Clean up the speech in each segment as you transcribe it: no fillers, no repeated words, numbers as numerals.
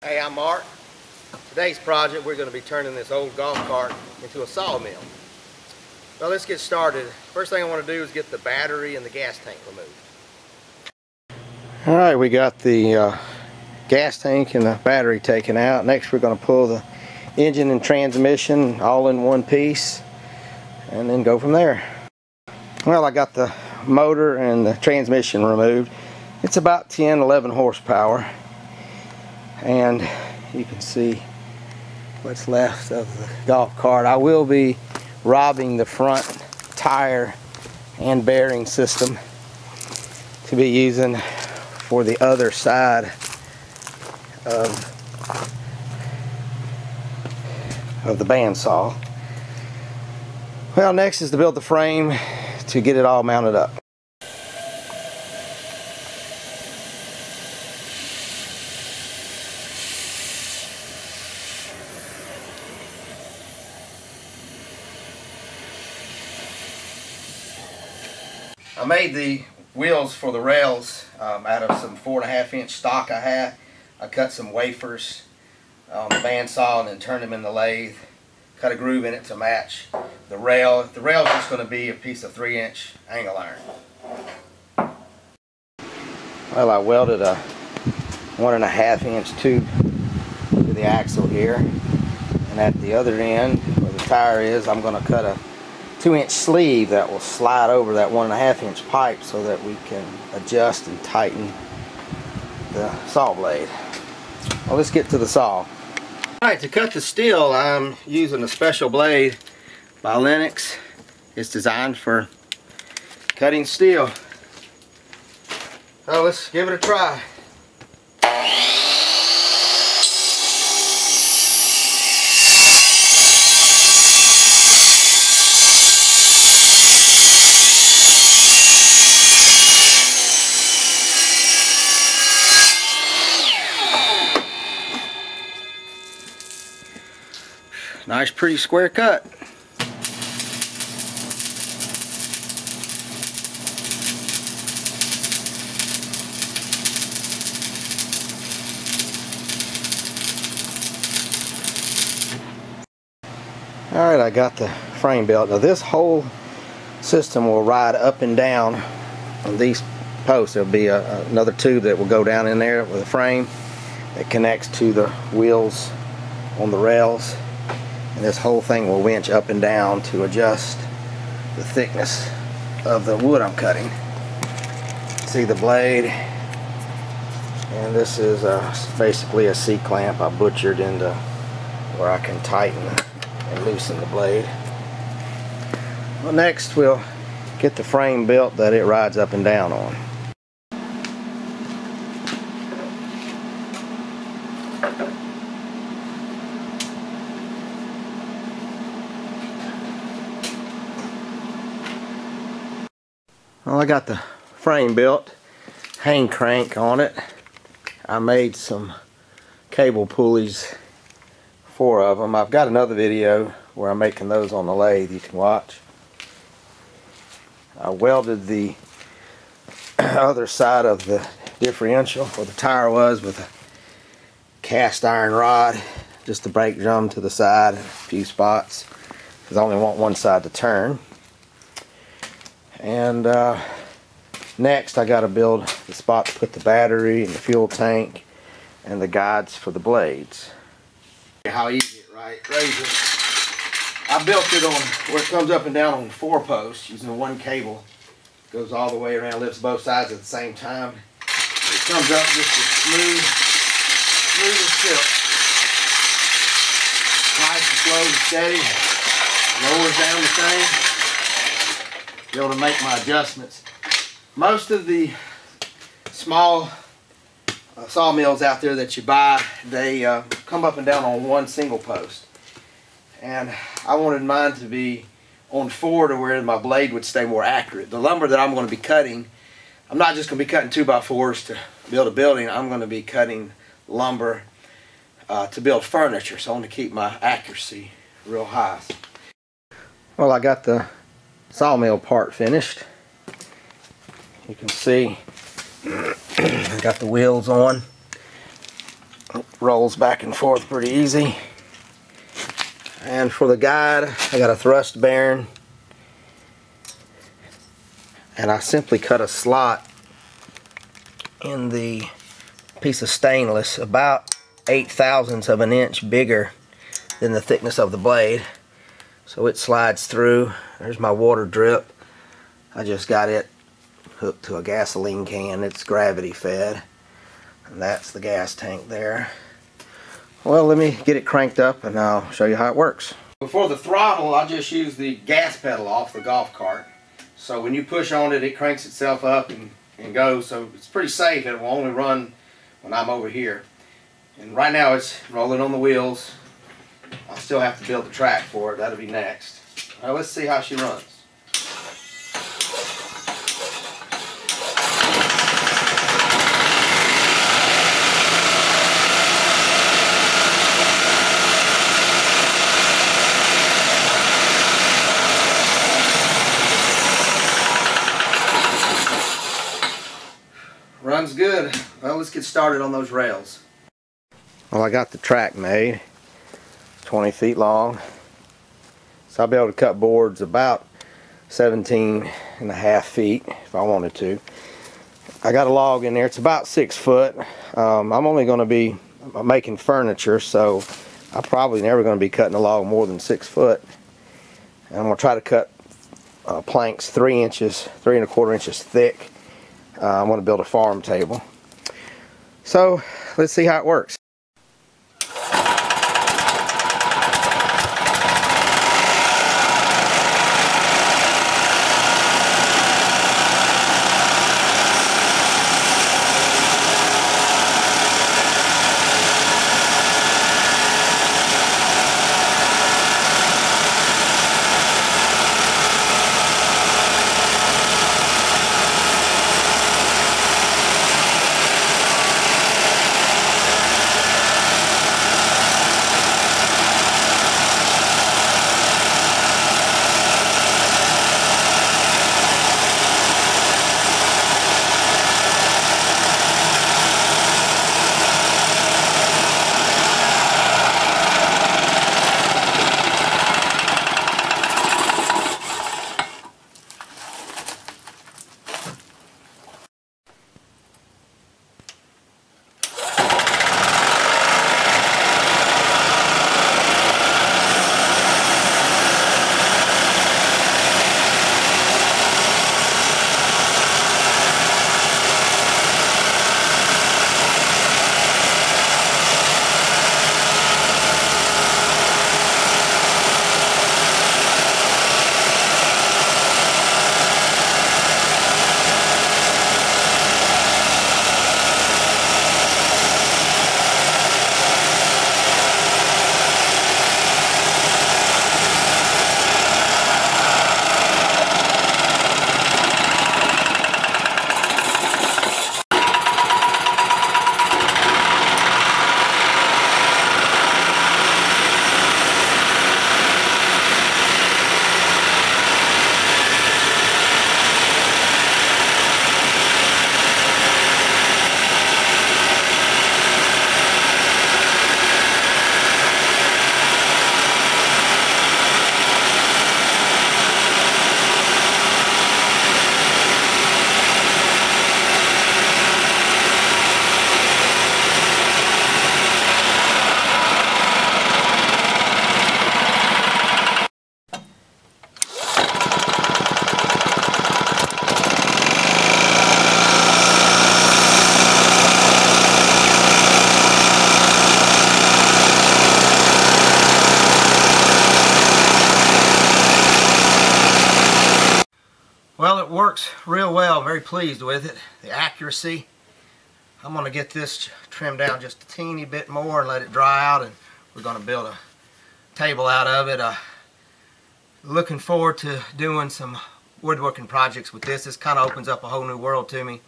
Hey, I'm Mark. Today's project, we're going to be turning this old golf cart into a sawmill. Well, let's get started. First thing I want to do is get the battery and the gas tank removed. Alright, we got the gas tank and the battery taken out. Next we're going to pull the engine and transmission all in one piece and then go from there. Well, I got the motor and the transmission removed. It's about 10-11 horsepower. And you can see what's left of the golf cart. I will be robbing the front tire and bearing system to be using for the other side of the bandsaw. Well, next is to build the frame to get it all mounted up. I made the wheels for the rails out of some 4.5-inch stock I had. I cut some wafers on the bandsaw and then turned them in the lathe. Cut a groove in it to match the rail. The rail is just going to be a piece of 3-inch angle iron. Well, I welded a 1.5-inch tube to the axle here, and at the other end where the tire is, I'm going to cut a 2-inch sleeve that will slide over that 1.5-inch pipe so that we can adjust and tighten the saw blade. Well, let's get to the saw. Alright, to cut the steel, I'm using a special blade by Lenox. It's designed for cutting steel. So let's give it a try. Nice, pretty square cut. Alright, I got the frame built. Now this whole system will ride up and down on these posts. There'll be another tube that will go down in there with a frame that connects to the wheels on the rails. And this whole thing will winch up and down to adjust the thickness of the wood I'm cutting. See the blade, and this is basically a C-clamp I butchered into where I can tighten and loosen the blade. Well, next we'll get the frame built that it rides up and down on. Well, I got the frame built, hang crank on it. I made some cable pulleys, 4 of them. I've got another video where I'm making those on the lathe you can watch. I welded the other side of the differential where the tire was with a cast iron rod, just the brake drum to the side and a few spots because I only want one side to turn. And next I got to build the spot to put the battery and the fuel tank and the guides for the blades. How easy it raise it. I built it on where it comes up and down on 4 posts using one cable. Goes all the way around, lifts both sides at the same time. It comes up just as smooth as silk. Nice and slow and steady. Lowers down the same. Be able to make my adjustments. Most of the small sawmills out there that you buy, they come up and down on one single post, and I wanted mine to be on 4 to where my blade would stay more accurate. The lumber that I'm going to be cutting, I'm not just going to be cutting 2x4s to build a building. I'm going to be cutting lumber to build furniture, so I want to keep my accuracy real high. Well, I got the sawmill part finished. You can see I got the wheels on. It rolls back and forth pretty easy. And for the guide, I got a thrust bearing, and I simply cut a slot in the piece of stainless about 0.8 of an inch bigger than the thickness of the blade, so it slides through. There's my water drip. I just got it hooked to a gasoline can. It's gravity fed, and that's the gas tank there. Well, let me get it cranked up and I'll show you how it works. Before the throttle, I just use the gas pedal off the golf cart. So when you push on it, it cranks itself up and goes. So it's pretty safe. It will only run when I'm over here. And right now it's rolling on the wheels. I'll still have to build the track for it. That'll be next. All right, let's see how she runs. Runs good. Well, let's get started on those rails. Well, I got the track made, 20 feet long. So I'll be able to cut boards about 17.5 feet if I wanted to. I got a log in there. It's about 6 foot. I'm only going to be making furniture, so I'm probably never going to be cutting a log more than 6 foot. And I'm going to try to cut planks 3 inches, 3¼ inches thick. I'm going to build a farm table. So let's see how it works. Well, it works real well. Very pleased with it. The accuracy. I'm going to get this trimmed down just a teeny bit more and let it dry out, and we're going to build a table out of it. Looking forward to doing some woodworking projects with this. This kind of opens up a whole new world to me.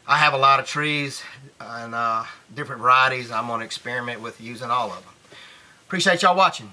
I have a lot of trees and different varieties. I'm going to experiment with using all of them. Appreciate y'all watching.